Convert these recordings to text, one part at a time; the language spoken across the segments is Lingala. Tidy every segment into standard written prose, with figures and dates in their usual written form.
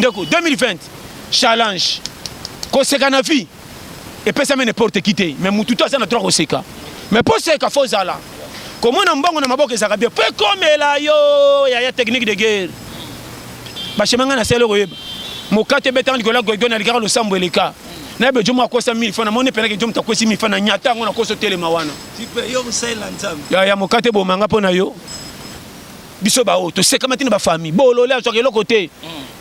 ndeko 2020 challenge koseka na vie epesa me n'importe qui te mais mutu to azana droit koseka mais pour seka faut zala komona mbongo na maboko ezaka bien pe komela yo ya technique de guerre ba chemanga na selo koyeba mokate betan likola gogo na likara lo sambo eleka na be jomo akosa 1000 francs na moni pena ke jomo takosi 1000 francs na nyata ngona koso telema wana tipe yo musela nzambe ya mokate bo manga pona yo biso ba to seka matina ba famille bolole azo ke lokote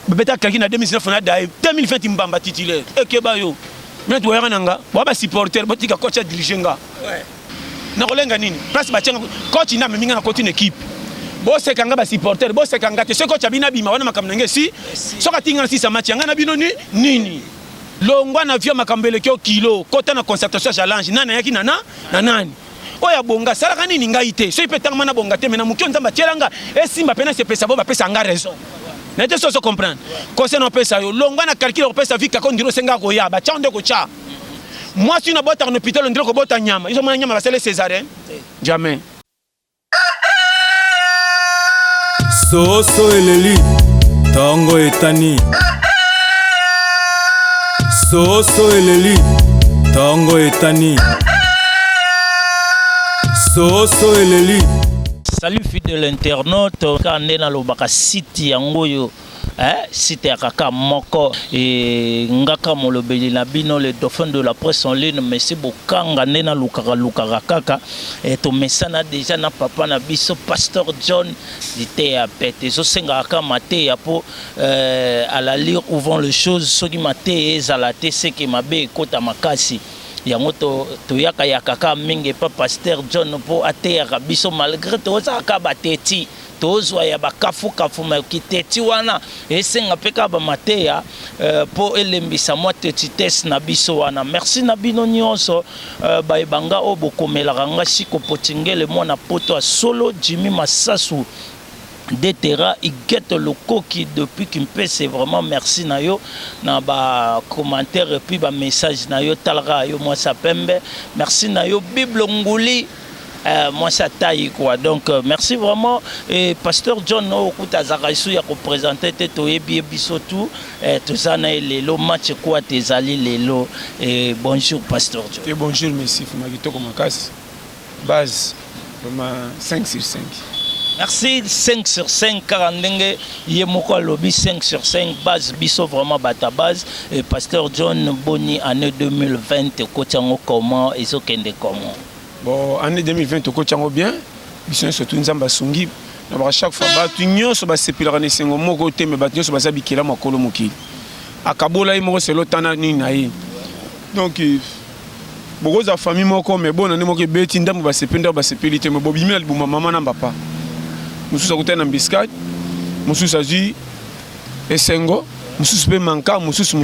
beta kaki na 2019 na dai 2020 mbamba titulaire ekeba yo mais tu wayanga nanga ba supporter botika coach a diriger nga ouais na kolenga nini place ba tchenga coach na minga na coach une équipe bo seka nga ba supporter bo seka nga te ce coach abina bima wana makamna nge si soka tinga si sa match nga na bino nini longwa na via makambele kyo kilo kota na concertation challenge nana yaki nana na nani oya bonga salaka nini ngai te so ipetanga mana bonga te mena mukyo nzamba tielanga esimba pena se pesa bo ba pesa nga raison na te so comprendre conseil no pesa yo longwa na calcul ko pesa vika ko ndiro senga ko ya ba chande ko cha moi si na bota en hôpital ndiro ko bota nyama iso mwana nyama ba sele césarien jamais soso eleli tango etani soso eleli tango etani soso eleli. Salut fidèle internaute kande na lobaka site yango yo site ya kaka moko et ngaka molobeli na bino le dauphin de la presse en ligne merci bokanga na lukaka kaka et to mesana déjà na papa na biso pasteur John dite ya pete so senga kaka mate ya po à la lire où vont les choses soki mate ezalate ce qui mabe kota makasi yango toyaka ya kaka mingi pa pasteur John po ateyaka biso malgré tozaka bateti tozwa ya bakafu makiteti wana esenga peka ba mateya po elembisa mwa tetitesse na biso wana merci na bino nyonso baebanga o bokomelaka nga siko potingele mwana poto solo Jimmy Massasu Detera Iguette le coquille depuis qu'il me c'est vraiment merci na yo na ba commentaire et puis ba message na yo talra yo moi ça pembe merci na yo Bible Nguli moi ça taille quoi donc merci vraiment et pasteur John okuta zakaisu ya ko présenter te to yebi biso tout tout ça na lelo match quoi tes ali lelo et bonjour pasteur John et bonjour merci fumagito comme casse base vraiment 5 sur 5. Merci 5 sur 5 karandenge yemoko lobby 5 sur 5 base biso vraiment bata base et pasteur John Boni année 2020 kotiango comment et kende comment bon année 2020 kotiango bien biso surtout nzamba sungi na chaque fois ba tunyoso ba sepilaka ne sengo moko te me ba tunyoso ba sabikela makolo moki akabola imoko selo tana ni nayi donc beaucoup de famille moko mais bon na moko beti ndambo ba sependa ba sepilité me bobimela libuma mama na papa mususu akutana na biscuit mususu azi esengo mususu pe manka mususu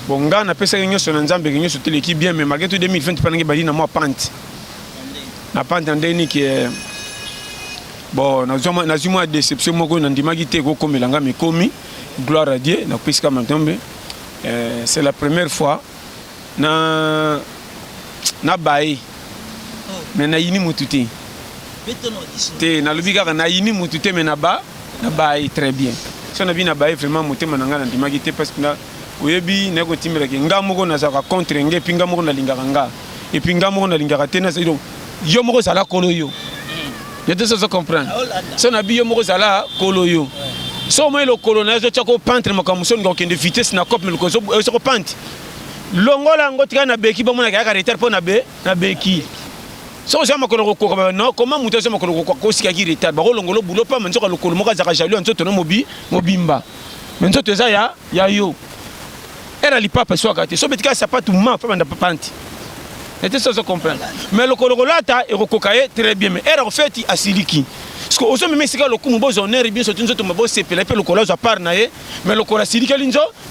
bon nga na pesa nyonso na nzambe nyonso teleki bien mais malgré tout 2020 panange bali na moi pante na pante ndeni ki bon na zuma déception moko na ndimaki te ko komelanga me komi gloire à Dieu na pesika mantombe c'est la première fois na bae mais na yini mututi te na lobika na yini mutute me na ba très bien so na bi na ba vraiment motema na ngana ndimaki te parce que na oyebi na ko timela ke nga moko na zaka contre nge pinga moko na lingaka nga et pinga moko na lingaka te na donc yo moko sala kolo yo yete ça comprendre so na bi yo moko sala kolo yo so mo le kolo zo chako peintre makamuso ngo kende vitesse na cop me ko so peintre longola ngotika na beki ba mona ka retard po na beki so ça makolo ko non comment muto ça makolo ko sika ki retard ba longolo bulo pa manzo ka lokolo moka zaka jalu nzoto no mobimba nzoto za ya yo era li papa so akate so betika sapatu ma pa banda papanti était ça comprendre mais lokolo lata e kokaye très bien mais era fait asiliki parce que oso même sika lokumu bozo honneur bien so nzoto mabo sepela pe lokolo za par na ye mais lokolo asiliki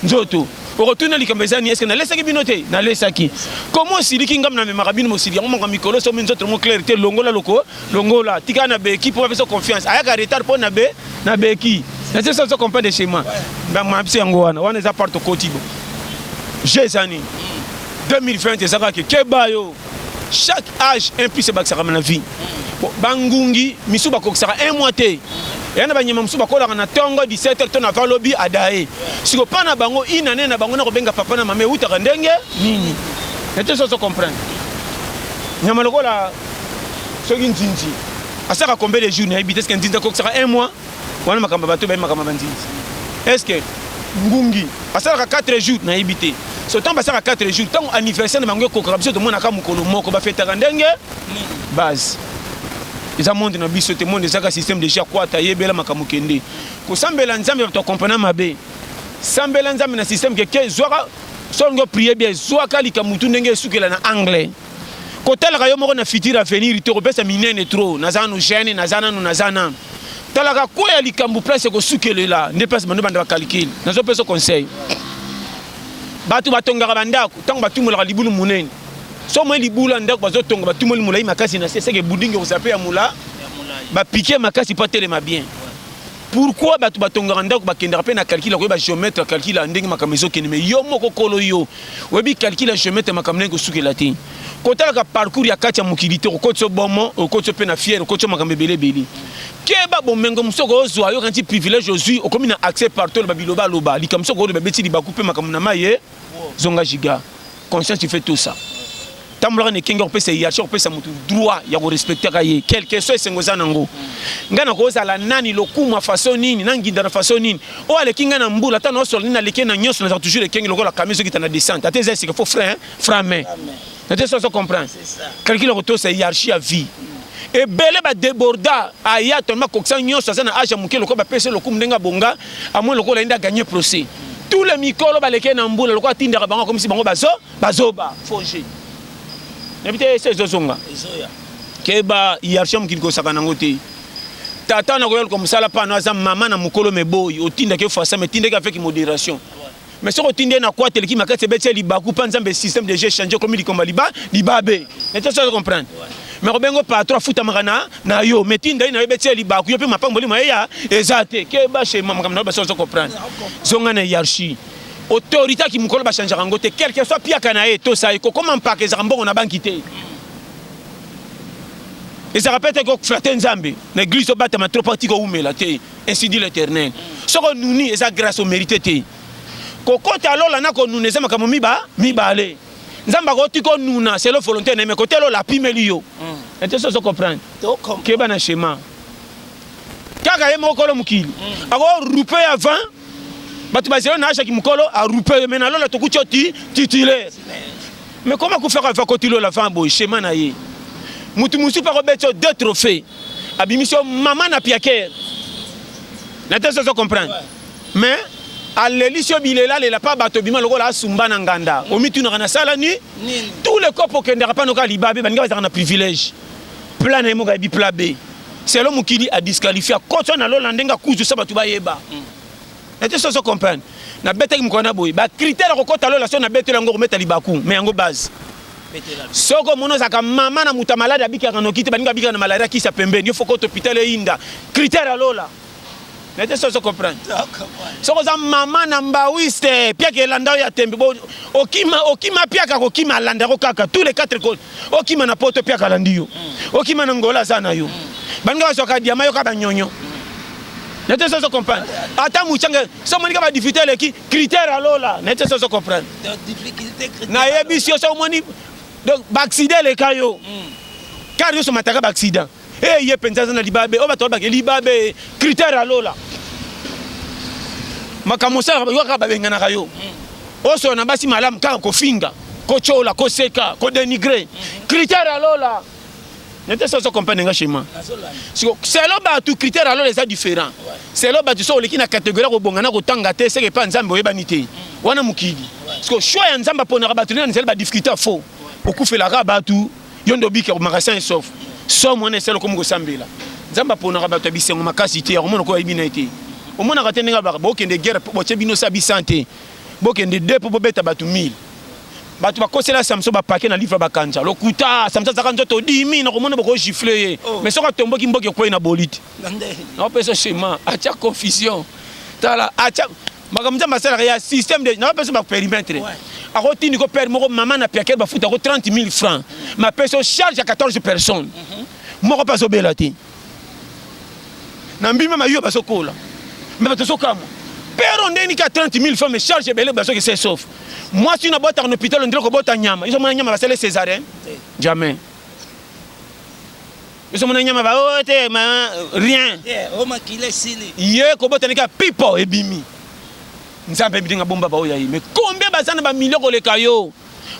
nzoto retourner les cambezani est-ce que na lesaki binote na lesaki comment siliki ngam na memaka bino mosili yango manga mikolo so minzo trop clarté longola tika na beki pour faire confiance ayaka retard pour na beki c'est ça comprendre de chez moi ba mapsi yango wana za part kotibo Jézani 2020 ezaka ke bayo chaque âge implique baksa na vie bangungi misuba koksa un mois te et na banyama musu bakola na tongo 17h to na valobi adae siko pana bango inane na bango na ko benga papa na mama uta ndenge nini ete so comprendre nyama lokola soki nzinzi asaka combien de jours na habite est-ce que nzinzi ko sera 1 mois wana makamba bato ba makamba nzinzi est-ce que ngungi asaka 4 jours na habite so temps basaka 4 jours tant anniversaire na bango ko krabiso to mona ka mukolo moko ba feta ndenge base eza monde na biso te monde ezaka système déjà quoi ta yebela makamukende ko sambela nzambe to comprendre mabe sambela nzambe na système que zwaka songo prier bien zwaka likamutu ndenge sukela na anglais ko talaka yo moko na futur avenir to ko pesa minene trop nazana no jeune nazana no nazana talaka ko ya likambu place ko sukelela ne pesa bando banda calcul nazo pesa conseil batu batongaka bandako tango batumulaka libulu munene so moi libula ndako bazotonga batumoli mulai makasi na seseke budingi ko sape ya mula ba piquer makasi pas tellement bien pourquoi batu batongaka ndako bakendaka pe na calcul ko ba géomètre calcul ndenge makamezo kene mais yo moko kolo yo webi calcul géomètre makamne ko sukela te ko talaka parcours ya katia mukilité ko kotso bomo ko kotso pe na fier ko kotso makambebele beli keba bomengo musoko ozwa yo kanti privilège ozui okomi na accès partout ba biloba loba likamsoko lo beti li bakupe makamna maye zonga giga conscience tu fais tout ça tamulaka ne kenga kopesa hiérarchie kopesa mutu droit ya ko respecter kaye quelque soit sengoza nango ngana ko za la nani lokuma façon nini nanginda na façon nini o ale kinga na mbula tano sol nina leke na nyonso na toujours le kenga lokola camion qui na descente ateza c'est que faut frein frame nete so comprendre calcul ko to sa hiérarchie à vie et belé ba déborda aya tellement koksa nyonso za na age mukelo ko ba pese lokum ndenga bonga amon lokola inda gagner procès tous les mikolo ba leke na mbula lokola tindaka bango comme si bango bazoba fonger n'habite ces zozonga keba hiérarchie mukili ko saka nango te tata na koyel comme ça la pa na za mama na mukolo meboyi otinda ke fasa mais tinda avec modération mais ce que na quoi tel qui m'a cassé bête libaku panzambe système de jeu changer comme il combat libabe n'était ça comprendre mais robengo pas trois futa magana na yo mais tinda na bête libaku yo pe mapambo lima ya ezate keba chez mama comme na ba so comprendre zonga na hiérarchie autorité qui mukolo ba changer ngo te quel que soit pia kanae to ça ko comment pas que zambongo na bankité et ça répète que flatter nzambe l'église obata ma trop parti ko umela te ainsi dit l'Éternel ce que nous ni ça grâce au mérité te kokota lola na ko nous nezama kama miba ale nzamba ko tiko nuna c'est le volonté mais côté lola pimeli yo et ça se comprendre que bana schéma kaka yemo ko lo mukili ako rupe avant batu bazelo na acha ki mukolo a rupe mais na lola to kuchoti titulaire mais comment ko faire avec côté lola avant boy schéma na ye mutu musu pa ko beto deux trophées abimission maman na piaker na ça se comprendre mais Alléluia bilela le la pas bato bima lokola asumba na nganda omitu na sala ni tous les couples qui ndera pas no ka libabe banga ba na privilège plan na mo ga bi plan B c'est l'homme qui dit a disqualifié koto na lola ndenga kuzu sa bato ba yeba et ça se comprendre na bete ki mkona boy ba critère ko kota lola so na bete lango remettre libaku mais yango base soko mono zaka mama na muta malade abika kana kiti baninga bika na malaria ki sa pembeni yo foko hôpital inda critère lola n'était ça se comprendre so ko za mama na mbawiste pia ke landa ya tembe okima pia ka okima landa ko kaka tous les 4 codes okima na poto pia ka landio okima na ngola sana yo banga so ka diama yo ka banyonyo n'était ça se comprendre ata muchanga so monika ba difficulté ki critère alola n'était ça se comprendre na yebisio so moni donc accident le kayo car yo so mataka accident eh ye penza na libabe o bato ba libabe critère alola makamosa yo ka ba benga na kayo o so na basi malam ka ko finga ko chola ko seka ko dénigrer critère alola n'était ça se comprendre nga schéma c'est là ba tout critère alola les différents c'est là ba tu so le ki na catégorie ko bonga na ko tanga te c'est que pas nzambe oyebanité wana mukidi parce que choix ya nzamba pona ba tu na nzela ba difficulté faux okufela ka ba tu yondo bika ko magasin sauf somme on est seul comme go sambela nzamba pona ba tu bisengo makasi te omona ko yibina ite omona ka tenga ba bokende guerre bo chebino sa bi santé bokende deux pour beta ba tu 1000 ba tu ba kosela samso ba paquet na livre ba kanja lokuta samsa za kanzo to 10000 na komona boko gifler mais soka tombo ki mboke ko ina bolite na pesa schéma acha confusion tala acha makamza masala ya système de na pesa ba périmètre akotini ko père moko maman na piakel ba futa ko 30000 francs ma pesa charge à 14 personnes moko pas obelati na mbima mayo basokola mais batosokamwa pero ndeni ka 30 000 femmes charge belé baso que c'est sauf moi si na bota en hôpital on dirait ko bota nyama ils ont mona nyama basale césarien jamais ils ont mona nyama ba ote rien o makile sili ye ko bota nika pipo ebimi nzambe bidinga bomba ba oya mais combien bazana ba millions ko le kayo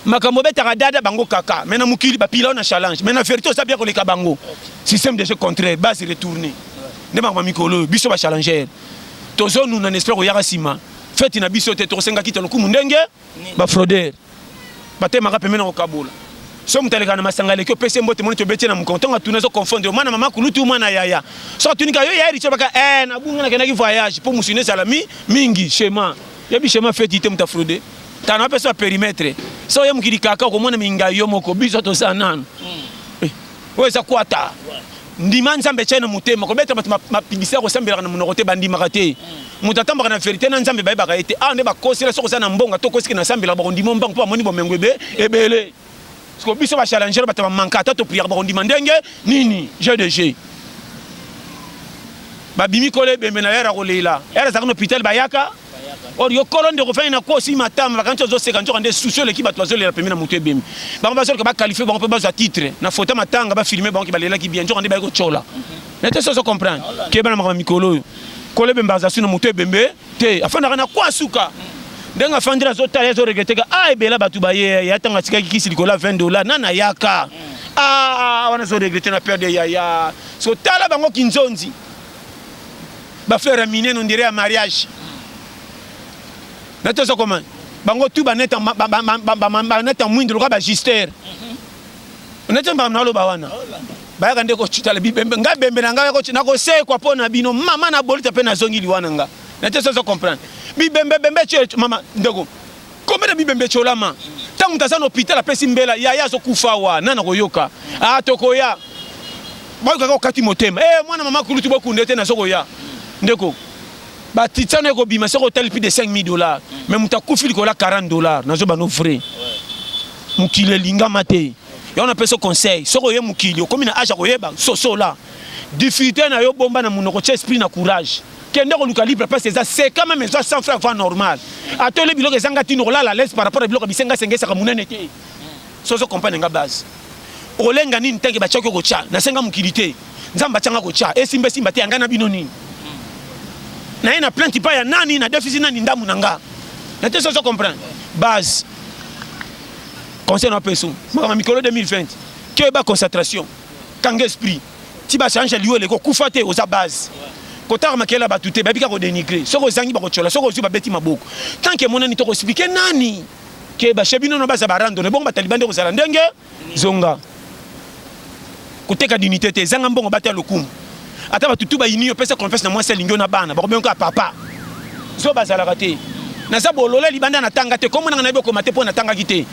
makambo betaka dada bango kaka mais na mukili ba pila na challenge mais na vérité ça bien ko le kabango système de jeu contraire base retourner ne ma mikolo biso ba challenger tozo nous n'en espère yaka sima fête na biso te tosenga kita lokumu ndenge ba frauder ba te maka pemena ko kabola so mutaleka na masangale ko pese mbote moni to beti na mukontonga tunazo confondre mwana mama kulutu mwana yaya so tunika yo yari chobaka na bunga na kenaki voyage pour musine salami mingi schéma yebi schéma fête ite muta frauder tana pesa périmètre so ye mukili kaka ko mona minga yo moko biso to sanana weza kwata ndima nzambe chena mutema ko beta mapibisa ko sambela na munokote bandima kate mutatamba na vérité na nzambe ba ba ete ne ba kosela soko sana mbonga to kosiki na sambela ba ndimo mbanga po moni bo mengwebe ebele ko biso ba challenger ba manka to prière ba ndima ndenge nini jeu de jeu ba bimi kole bembe na yara ko leila era za no hôpital ba yaka or yo kolonde ko fanya ko si matamba quand zo se quand on des sous l'équipe ba tozo la première mutu bembe ba ba sol ko ba qualifier ba on peut ba za titre na photo matanga ba filmer ba ko ba lela ki bien jo on ba ko chola nete so comprendre ke bana ma mikolo kole bemba za sino mutu bembe te afana na kwa suka ndenga fandira zo tala zo regreteka bela batu ba ye ya tanga tika kisi likola $20 nana yaka wana zo regretter na perdre ya so tala bango kinzonzi ba faire miner on dirait à mariage nete so comment bango tu ba neta ba neta mwindo ka ba gister nete ba na lo ba wana ba ka ndeko chitala bibembe nga bembe na nga ko na ko se kwa pona bino mama na bolita pe na zongi liwana nga nete so comprendre bibembe bembe che mama ndeko combien de bibembe cholama tangu tazana hôpital a pesi mbela ya zo kufa wa nana ko yoka tokoya ba ka kati motema mwana mama kulutu boku ndete na sokoya ndeko ba titsane ko bima soko tel plus de $5,000 mais muta kufi ko la $40 nazo ba no frais mukile linga mate ya on appelle ce conseil soko ye mukili comme na aja ko yeba so là difficulté na yo bomba na munoko esprit na courage kende ko luka libre parce que c'est quand même 100 francs va normal atole biloko ezanga tino la laisse par rapport à biloko bisenga sengesa ka munene te so comprendre nga base olenga nini tanke ba chako ko cha na senga mukilité nzamba changa ko cha esimbe simba te ngana bino nini na ina plainte pa ya nani na déficit nani ndamu nanga na te so comprendre base conseil na personne ma mikolo 2020 que ba concentration kanga esprit ti ba change liyo le ko kufate oza base kotaka makela batute babika ko dénigrer soko zangi ba ko chola soko zu ba beti maboko tant que monani to ko expliquer nani ke ba chebino no baza barando ne bongo ba taliban de ko sala ndenge zonga koteka dignité te zanga mbongo bata lokumu ata batutu ba yini opesa confesse na moi c'est lingio na bana ba ko benko papa zo bazala raté na za bolola libanda na tanga te comme na na ko mate po na tanga kité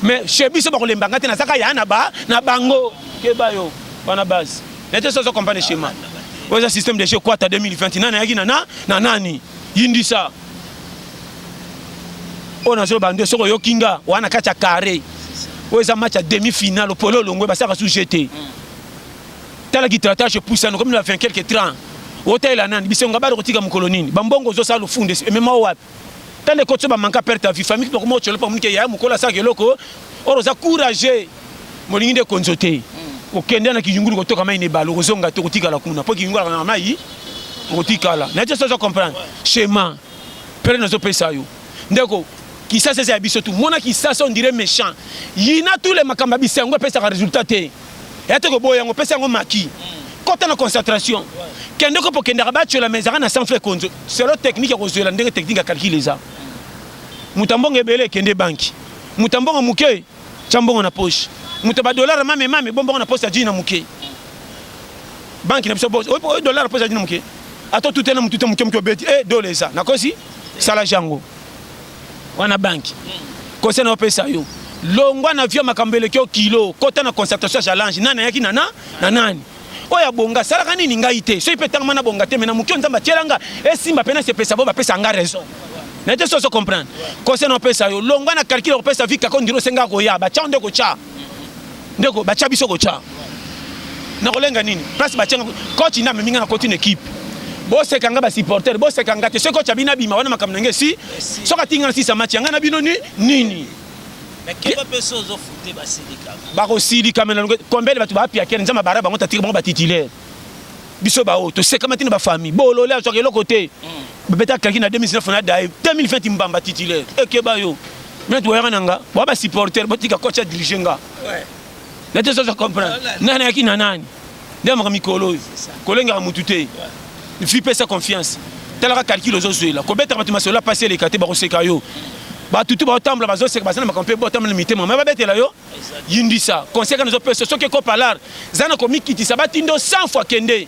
mais chebi so ba ko lembanga te na saka ya na ba na bango ke bayo bana base n'était ça comprendre schéma ouais système de jeu quoi ta 2020 na yaki na nani yindi ça on a zo bande so yo kinga wana kacha carré ouais ça match à demi-finale polo longwe ba saka sous jeté tala ki tratage pousse nous comme nous a fait quelques trains hôtel anani bisonga ba ko tika mukolonini bambongo zo salo funde même wapi tande ko tsoba manka perte ta vie famille ko mo tsholo pa munike ya mukola sa keloko oroza courage molingi de konzote ko kende na kijunguru ko toka mai ne balo ko zonga to ko tika la kuna po kijunguru na mai ko tika la na tso comprendre schéma pere no zo pesa yo ndeko qui ça c'est abiso tout mona qui ça on dirait méchant yina tous les makamba bisengo pesa ka résultat te et to ko boyango pesa ngo maki kota na concentration kende ko po kende ba tshela mezara na sans faire konzo c'est le technique ko zoela ndenge technique à calculer ça mutambongo ebele kende banki mutambongo muke chambongo na poche mutaba dollar mame bombongo na poche ajina muke banki na biso boss o dollar poche ajina muke ato tout na mututa muke muke beti dollar ça na kosi sala jango wana banki conseil na pesa yo longwa na via makambele kyo kilo kota na concentration challenge nana yaki nana nani oya bonga sala kanini ngai te so ipetanga mana bonga te mena muke nzamba tieranga esimba pena se pesa bo ba pesa nga raison na te so comprendre conseil na pesa yo longwa na calcul ko pesa vika ko ndiro senga ko ya ba cha ndeko cha ndeko ba cha biso ko cha na kolenga nini place ba cha coach na minga na coach une équipe Bosse kanga ba supporter, bosse kanga te soko chabina bima wana makamnange si. Soka tinga si sa match yanga na bino nini. Mais que pas personne zo fouté ba silika. Ba ko silika mena combien de batu ba pia kene nzama bara ba ngota tire bango ba titulaire. Biso ba o to seka matina ba famille. Bolole a soka côté. Beta kaki na 2019 na dai 2020 mbamba titulaire. Eke ba yo. Mais tu yanga nanga, ba supporter, ba tika coach dirigeant. Ouais. Na te so comprendre. Nana yaki na nani. Ndema ka mikolo. Kolenga mutute. Il faut payer sa confiance. Tel que calcul aux autres là. Combien de temps tu m'as cela passé les catés barosekayo. Bah tout ba temple bazo c'est basana makampe ba temple limité mais ba bête là yo. Yindi ça. Conseil que nous opé ce que ko palar. Zana ko mikiti ça batindo 100 fois kende.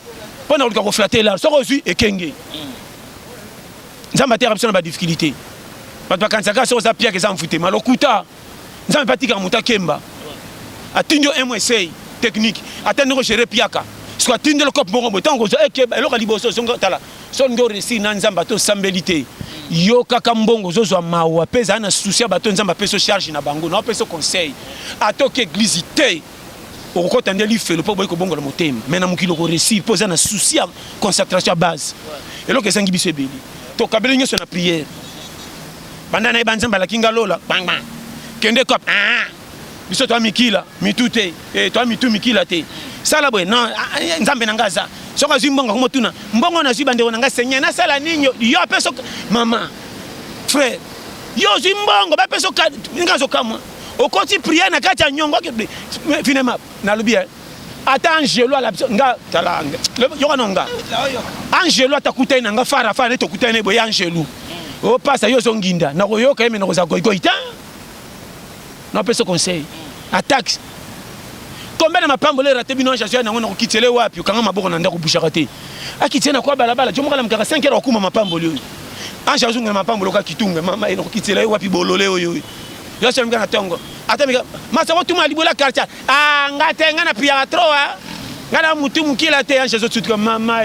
Pona ko flatter là. So reçu et kenge. Nzamba te raption ba difficulté. Ba to kansaka so za pia que ça me foutait mal okuta. Nzamba patika muta kemba. Atinyo MSA technique. Atendre gérer piaka. Soit tinde le cop bongo tant que eke eloko liboso songa tala songo resi na nzamba to sambelité yo kaka mbongo zozo mawa pesa na souci bato nzamba peso charge na bango na peso conseil atoke église té au kotande li fait le po boy ko bongo le motema mais na mukilo ko resi poser na souci concentration base eloko esangi biso ebeli to kabeli nyoso na prière banda na banzamba la kinga lola bang bang kende cop biso to mikila mitute to mitu mikila te sala bwe non nzambe nangaza soka zimbonga kumotuna mbongo na zibande onanga senya na sala ninyo yo peso mama frère yo zimbongo ba peso ngazo kamwa okoti prière na kati ya nyongo finalement na lobia ata angelo la nga tala yo kanonga angelo atakuta ina nga fara to kuta ina boya angelo o pasa yo zonginda na koyo ka emeno za goita na peso conseil attaque. Combien de ma pambo les raté bino chasse na ngona ko kitele wapi ukanga maboko na ndako bushaka te akitena kwa balabala jomo kala mkaka 5 heures okuma mapambo lyo anja zunga mapambo loka kitunga mama ino kitele wapi bolole oyo yo se mgana tongo ata mika masa wotu ma libola karcha ngate ngana pia troa ngana mutu mukila te anja zo tutka mama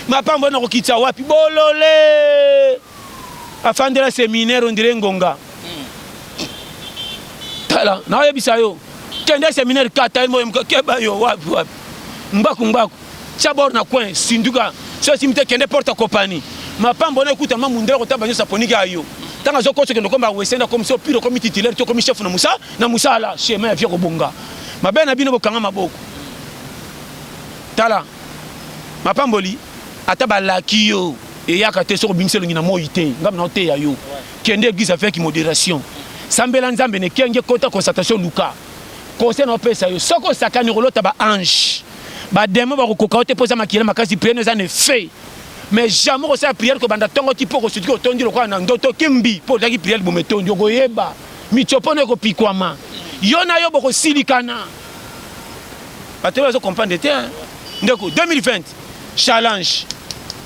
mapambo na ko kitsa wapi bolole afandela séminaire on dirait ngonga tala na yebisa yo kende séminaire kata mo keba yo wapi mbaku chabor na coin sinduka so simite kende porte compagnie mapambo na ekuta mamundero tabanyo saponika yo tanga zo kocho kende komba wesenda comme so pire comme titulaire to comme chef na Musa la chemin via kobonga mabena bino bokanga maboko tala mapamboli ataba laki yo e yakate so binselo ngina moite ngam na te ya yo kende église avec modération sambela nzambe ne kenge kota constatation luka conseil na pesa yo soko sakani rolota ba ange ba demo ba kokoka te posa makila makasi prière za ne fait mais jamais ko sa prière ko banda tongo ti poko sutiko tondi lo kwa na ndoto kimbi po daki prière bo metondi ko yeba mi chopono ko pikwama yo na yo boko silikana ba te zo comprendre te ndeko 2020 challenge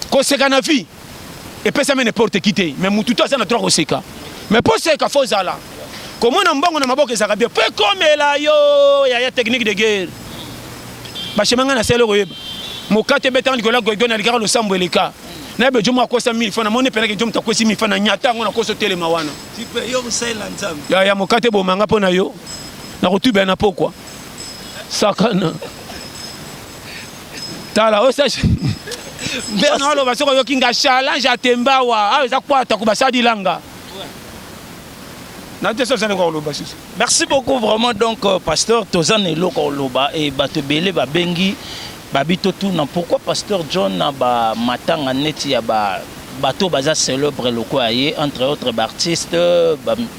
ko sekana vie et pesa me n'importe qui te mais mutu to ça na 3 ko seka mais pour seka fozala comment on mbongo na maboke za kabia pe komela yo ya technique de guerre ba chemanga na selo koyeba mokate betan likola goigona likara lo sambo eleka na be jomo akosa 1000 fana mone pena ke jomo takosi 1000 fana nyata ngona koso telema wana tipe yo msela nzambe ya mokate bo manga pona yo na kotuba na pokwa sakana tala osaje mbona alo basoko yo kinga challenge atembawa aza kwata kubasadi langa. Merci beaucoup vraiment donc pasteur Tozan et Lokoloba et Batebele Babengi Babito Tuna. Pourquoi pasteur John na ba matanga neti ya ba bateau baza célèbre lokoaye entre autres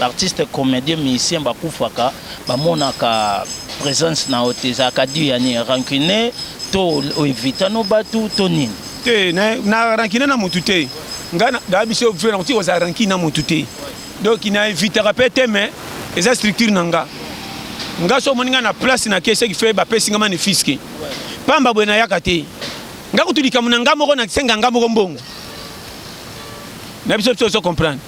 artistes comédiens musiciens bakufaka ba monaka présence na oteza kadi yani rancune to evita no batu to nini te na rancune na mutute ngana da biso vela on ti oza rancune na mutute. Donc il a évité répéter mais les structures nanga nga so moninga na place na kese qui fait ba pesinga mane fiske pamba bwena yakate nga kutulika munanga moko na senga nga moko mbongo na biso so comprendre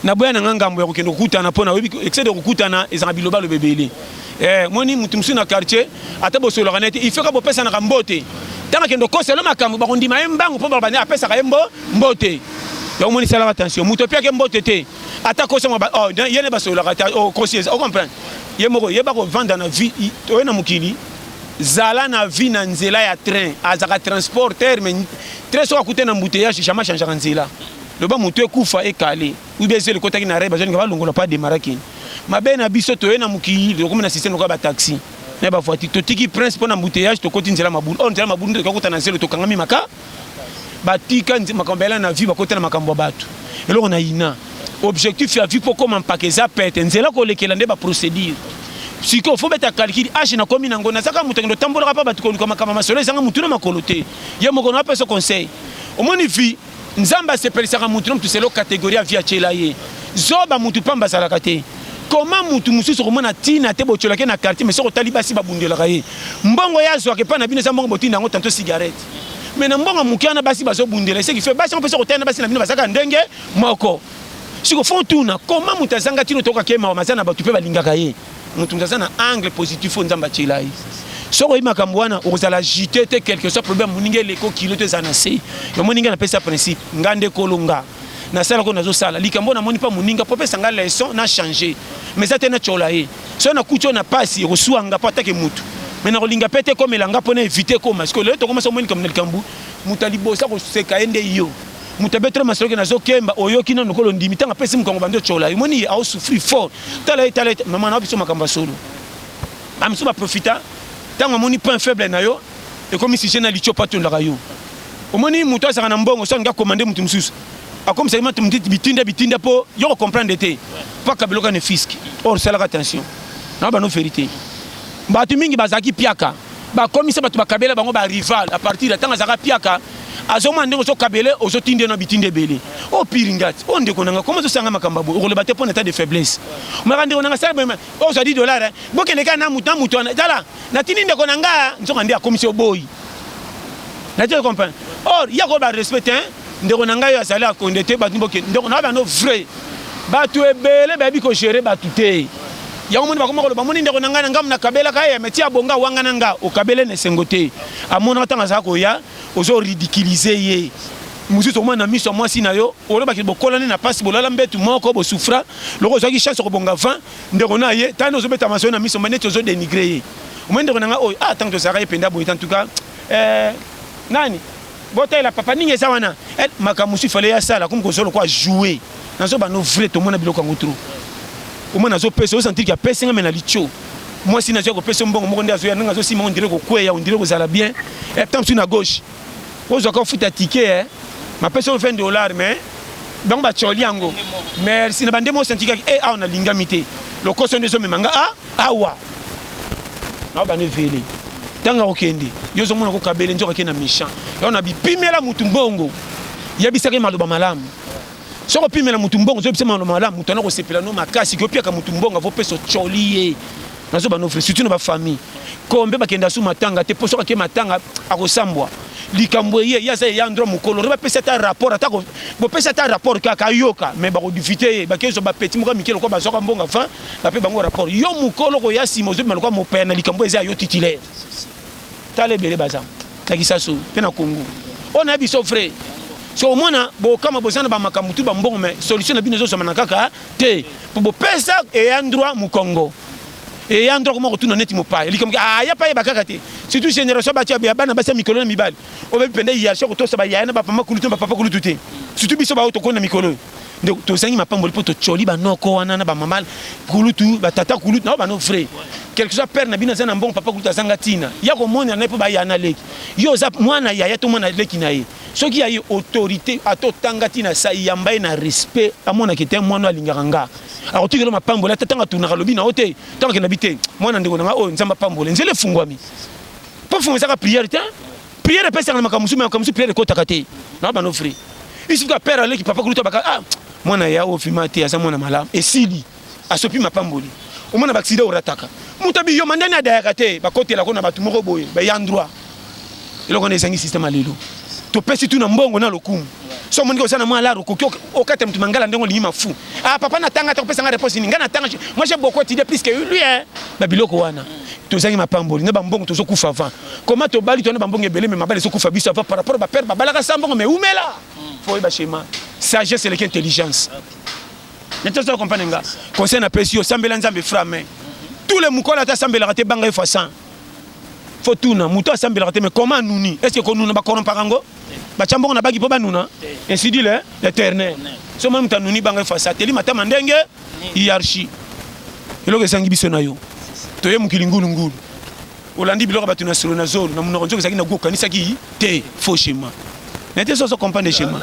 na bwena ngambo ya kokendo kutana pona webi excès de kutana ezanga biloba le bebele moni mutu msu na quartier atabo solo kanete il fait ka bo pesa na kambote tanga kendo kosa lo makambo ba kondima embango po ba bana apesa ka mbote donc moni sala attention mutu pia ke mbote te atako so ba oh yene ba solo kata oh conscience on comprend yemoko yeba ko vendre na vie to na mukili zala na vie na nzela ya train azaka transporteur mais très souvent côté na embouteillage jamais changer nzela le ba mutu ekufa ekale ou bien c'est le côté qui na reba jeune ka longola pas démarrer kin mabe na biso to na mukili ko na système ko ba taxi na ba voiture to tiki prince pour na embouteillage to côté nzela mabulu on nzela mabulu ko kota na nzela to kangami maka batika makambela na vie ba côté na makambo bato eloko na ina objectif ya vie pour comment pakeza pete nzela ko lekela nde ba procédure si ko faut mettre calcul age na komi na ngona saka mutu ndo tambola pa bato ko kama masolo sanga mutu na makolote ye moko na pesa conseil au moins vie nzamba se pelisaka mutu na tuselo catégorie via chela ye zoba mutu pamba salakate comment mutu mususu ko mona tina te bochola ke na quartier mais soko taliba si babundela kaye mbongo ya zo ke pa na bino sa mbongo botinda ngo tanto cigarette mais na mbongo mukana basi bazo bundela ce qui fait basi on peut se retena basi na bino basaka ndenge moko siko font tuna comment mutazanga tino toka kema mazana batu pe balingaka ye mutu mutazana angle positif on nzamba chela ye soko imakambo wana ozala jité te quelque soit problème muninge leko kilo te zanase yo moninga na pesa principe ngande kolonga na sala ko nazo sala likambo na moni pa muninga po pesa ngala leçon na changer mais ça te na chola ye so na kucho na pasi rosuanga pa take mutu mais na kolinga pete comme elanga pona éviter comme parce que le to comme ça moni comme likambo mutali bosa ko seka ende yo mutabetre masolo ke nazo kemba oyoki na nokolo ndimi tanga pesi mkongo bando chola yo moni a souffrir fort tala maman na biso makamba solo amso ba profita tanga moni point faible na yo et comme si je na licho pato ndaka yo omoni muto asaka na mbongo so nga commander mutu mususu akom ça matu mutiti bitinda po yo comprendre te pas kabeloka ne fisc or sala attention na ba no vérité batu mingi bazaki piaka ba komisa batu bakabela bango ba rival à partir de tanga zaka piaka azoma ndeko so kabele ozo tinde na bitinde bele o piringati o ndeko nanga comment so sanga makamba bo o le bater pour un état de faiblesse mara ndeko nanga sala o so $10 boke leka na mutu tala na tini ndeko nanga nzoka ndi akomisi boy na tu comprends or ya ko ba respecter ndeko nanga yo asala akondete batu boke ndeko na ba no vrai batu ebele ba bi ko gérer batu te ya omoni bakoma ko ba moni ndeko nanga nanga na kabela kaya meti abonga wanga nanga o kabele ne sengote amona tanga za ko ya ozo ridiculiser ye mususu mwana miso mwasi na yo oloba ki bokolane na pasi bolala mbetu moko bo souffra loko zo ki chance ko bonga 20 ndeko na ye tano zo beta maso na miso manete zo dénigrer ye omoni ndeko nanga o tant que ça ra penda bo en tout cas nani bota la papa ninge za wana makamusu fallait ya sala comme ko zo ko jouer nazo ba no vrai to mona biloko ngotro omona zo pesa o sentir ki a pesa ngana licho moi si nazo ko pesa mbongo moko ndazo ya ngazo si mo ndire ko kweya on dire ko zala bien et tant sur na gauche ozo ko futa ticket ma pesa o $20 mais donc ba choli yango merci na bande mo sentir ki on a lingamité le costo ndezo memanga awa na ba ne vele tanga okende yo zo mona ko kabele njoka ke na méchant yo na bipimela mutu mbongo yebisaka maloba malamu soko pimela mutu mbongo zo bisema maloba malamu mutu na ko sepela no makasi ko piaka mutu mbongo vo peso choli ye nazo ba no frère surtout na ba famille kombe bakenda su matanga te poso ke matanga akosambwa likambo ye ya za ya ndro mukolo reba pesa ta rapport atako bo pesa ta rapport ka yoka mais ba ko difiter ba kezo ba petit muka mikelo ko ba soka mbonga fa ba pe bango rapport yo mukolo ko ya simo zo maluka mo pena likambo eza yo titulaire tale bele bazam takisa so pena Congo on a biso frère so mona bo kama bozana ba makamutu ba mbongo mais solution na bino zo sama nakaka te bo pesa e endroit mu Congo et yandro ko mo tuna neti mo pa likambo ya pa ba kakate surtout génération ba tia bana ba sa mikolo na mibali o be pende ya shoko to sa ba ya na ba papa kulutu ba papa kulutu te surtout biso ba auto ko na mikolo de to sangi mapambo lipo to choli ba noko wana na ba mamal kulutu ba tata kulutu na ba no frère quelque chose père na bina za na mbongo papa kulutu zanga tina ya ko mona na po ba ya na leki yo za mwana ya to mwana leki na ye soki ya autorité ato tangati na sa yambaye na respect amona kete mwana alinganga akotikelo mapambo la tatanga tunaka lobi na ote tanke na bité mwana ndeko nanga o nzamba pambo nzele fungwami pas fungwa saka prière te prière pesa na makamusu mais makamusu prière ko takate na ba no frère ici ka père ale ki papa kuluta baka mwana ya o fimate ya mwana malamu esili asopi mapamboli o mwana baksida orataka mutabi yo mandani adayakate bakotela ko na batu moko boye ba yandroit eloko na esangi système alelo to pesi tu na mbongo na lokumu so moni ko sana mala ro ko okata mtu mangala ndongo lima fu papa na tanga ta ko pesa nga réponse ni ngana tanga moi j'ai beaucoup idée plus que lui ba biloko wana to zangi mapamboli na ba mbongo to so kufa va comment to bali to na ba mbongo ebele mais mabale so kufa biso va par rapport ba père ba balaka sambongo mais umela faut ba schéma sagesse et l'intelligence n'était pas comprendre nga conseil na pesi yo sambela nzambe frame tous les mukola ta sambela te banga fois 100 faut tuna muto asambela te mais comment nuni est-ce que konuna ba koromparango ba chambongo na bagi po ba nuna ainsi dit l'Éternel so même ta nuni banga fa sateli matama ndenge hiérarchie eloko esangi biso na yo toye mukili ngulu ngulu olandi biloko batu na solo na zolo na munoko nzoka na goka ni saki te faux schéma n'était ça comprendre schéma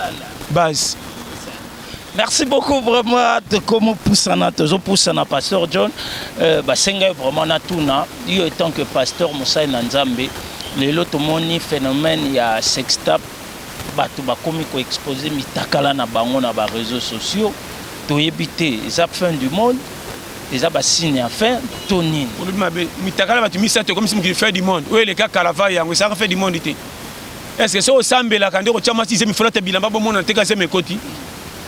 base. Merci beaucoup vraiment de comment poussana toujours poussana pasteur John basenga vraiment na tuna yo étant que pasteur Moussa Nzambe les loto moni phénomène il y a sextap batu bakomi ko exposer mitakala na bango na ba réseaux sociaux to yebité za fin du monde déjà ba signe à fin tonine mitakala batu misate comme si mu fait du monde oui les cas kalava yango ça fait du monde été est-ce que so sambela kandi ko chama si mi flotte bilamba bo mona teka se mekoti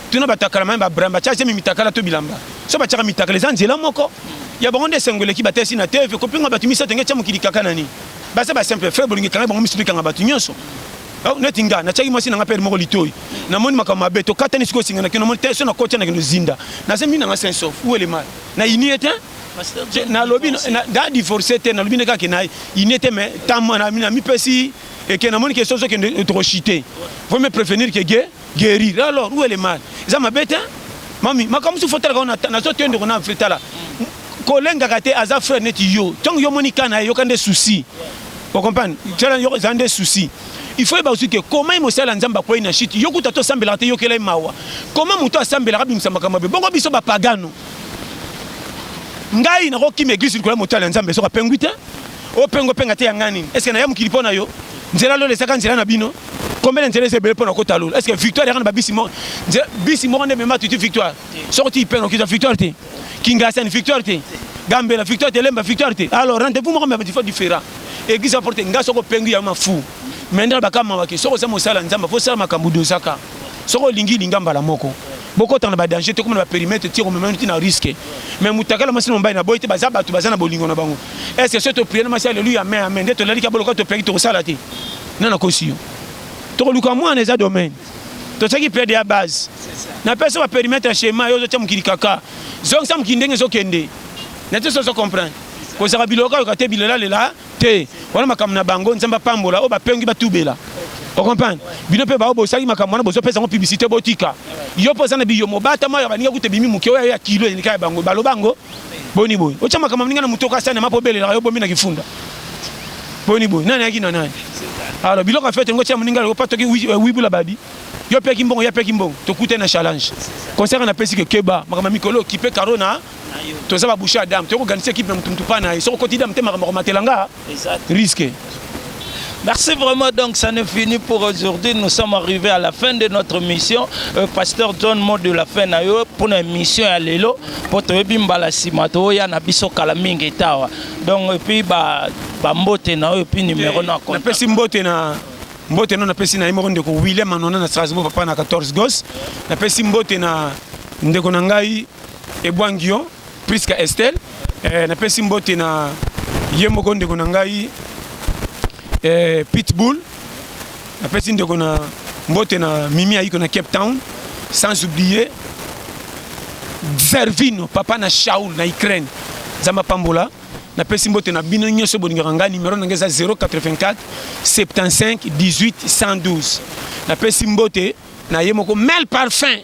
tuna batakala même ba bramba cha mi mitakala to bilamba so ba chaka mitakala zanzela moko ya bonde sengole ki batesi na TV ko pinga batu misate ngecha mukili kakana ni basa ba simple frère bolingi kanga bango misuli kanga batu nyonso netinga na chaki mwasi na ngapere moko litoi na moni makama beto kata ni siko singa na kino moni teso na kocha na kino zinda na semi na sense of où est le mal na inité na lobi na divorcer te na lobi neka ke na inité mais tamma na mi pesi et que na moni question so que trop chité faut me prévenir que guérir alors où est le mal ça ma bête mami makamu su fotala na so tendo na fetala kolenga kate aza frère net yo tant yo moni kana yo kande souci vous comprenez tela yo zande souci il faut aussi que comment il mosala nzamba kwa ina shit yo kuta to sambela te yo kela mawa comment muto asambela rabimisa makamabe bongo biso ba pagano ngai na roki m'église ko la motala nzambe so ka penguite o pengo penga te ngani est-ce que na ya mukili pona yo nzela lo le saka nzela na bino combien d'intérêt c'est pona ko talo est-ce que victoire ya na bisi mo ne mema tu victoire sorti peno ki victoire te kingasa ni victoire te gambela victoire te lemba victoire te alors rendez-vous mo me faut différent église apporter ngaso ko pengu ya mafu mendela bakama wake soko sa mosala nzamba fo sala makambu dosaka soko lingi lingamba la moko boko tanga ba danger te comme na périmètre tiro même na risque mais mutakala masino mbaye na boyite bazaba tu bazana bolingo na bango est-ce que cette prière masi alléluia amen amen de to la lika boloko to pengi to sala te nana kosio to luka moi na za domaine to tsaki perde ya base na pesa ba périmètre schéma yo zo tya mukili kaka zo sam kindenge zo kende na te so comprendre ko saka biloka ko te bilela lela te wana makamna bango nzamba pambola o ba pengi batubela on comprend bino pe ba obosaki makamwana bozo pesa ngo publicité botika yo poza na biyo mobata ma ya baninga kutebimi muke oya ya kilo ni kaya bango balobango boni boy o chama kama mninga na mutoka sana mapo belela yo bomi na kifunda boni boy nani yaki na nani alors biloko fait ngo chama mninga ko patoki wibula babi yo pe kimbongo ya pe kimbongo to kute na challenge concert na pesi ke keba makama mikolo kipe karona to za ba boucher adam to organiser équipe na mtumtu pana so ko kotida mtema makama matelanga risque. Merci vraiment, donc ça n'est fini pour aujourd'hui. Nous sommes arrivés à la fin de notre mission. Pasteur John, mot de la fin pour une mission à l'élo. Pour te bimbala simato ya na biso kalamingi tawa. Donc et puis ba mbote na et puis numéro na compte. Na pesi mbote na pesi na numéro ndeko William Manona na Strasbourg papa na 14 gosses. Na pesi mbote na ndeko na ngai Ebwangio Priska Estelle. Na pesi mbote na yemoko ndeko na ngai Pitbull, la personne de Gona Mbote na Mimi aiko na Cape Town, sans oublier Zervino, papa na Shaoul na Ukraine, Zamba Pambola, la personne Mbote na Bino Nyoso Boninganga, numéro nangeza 084 75 18 112. La personne Mbote na Yemoko Mel Parfum.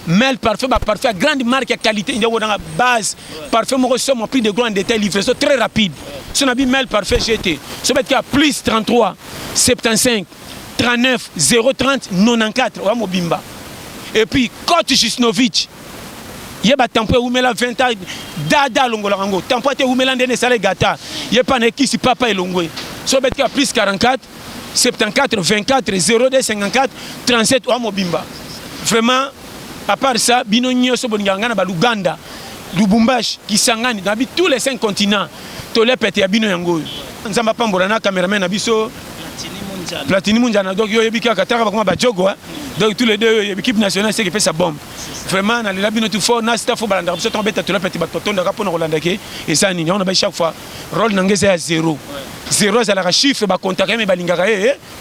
Mel parfum, parfum à grande marque à qualité, il y a une base. Parfum, moi, je prix de grand détail, livraison très rapide. Si on a vu Mel parfum GT, ce qui a plus 33 75 39 030 94, on va bimba. Et puis, Coach Jisnovic, il y a un tempo où la 20 ans, Dada Longolango, tempo où il y a salé gata, il y a pas un qui si papa et Longwe. Ce qui a plus 44 74 24 02 54 37, on va bimba. Vraiment. À part ça, bino nyoso boninganga na Luganda, Lubumbashi, Kisangani, na tous les 5 continents, to les pété bino yango. Nzamba pambola na cameraman na biso Platini Munjana, donc yo yebika kataka bakoma ba jogo, donc tous les deux l'équipe nationale c'est qui fait sa bombe. Vraiment na la bino tout fort na staff balanda biso tomber to la pété batotonda ka pona Rolanda ke et ça nini on a chaque fois rôle nangeza à 0. 0 à la chiffre ba contacter mais balingaka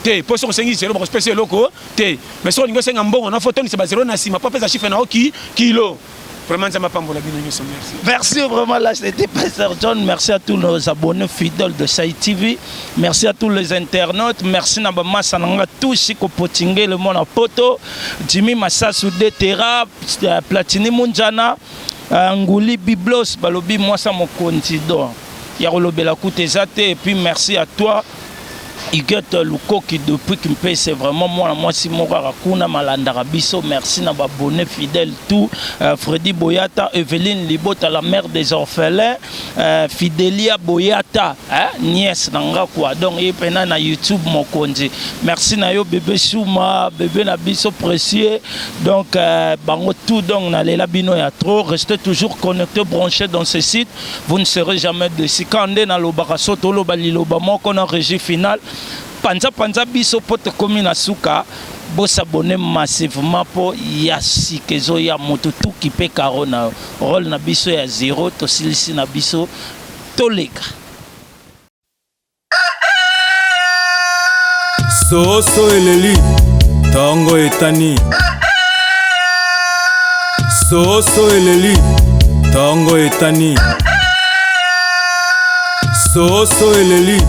te poso ko sengi 0 ba spécial loko te mais so lingo senga mbongo na photo ni c'est ba 0 na sima pas pesa chiffre na oki kilo Vraiment, ça m'a pas merci. Merci vraiment, là, c'était Pasteur John. Merci à tous nos abonnés fidèles de Sai TV. Merci à tous les internautes. Merci à Nabama Sananga, tous ceux qui ont le monde à poto. Jimmy Massassou Detera, Platini Munjana, Ngouli Biblos, Balobi, moi, ça mon considère. Yarolobela Koutezate, et puis merci à toi. Iguette Luko qui depuis qu'il me paye, c'est vraiment moi si mon Rakuna Malandarabiso, merci na abonné fidèle tout, Freddy Boyata, Evelyne Libota, la mère des orphelins, Fidelia Boyata, nièce nanga quoi, donc il y a na YouTube mon konji. Merci na yo bébé Souma, bébé Nabiso précieux, donc bango tout donc na lela bino ya trop, restez toujours connectés, branchés dans ce site, vous ne serez jamais déçus. Quand on est dans le barasoto, le baliloba, qu'on a régie finale. Panza biso pote komi na suka bo s'abonner massivement pour yasi kezo ya moto tout qui peut carona rôle na biso ya 0 to silisi na biso toleka Soso eleli tango etani Soso eleli tango etani Soso eleli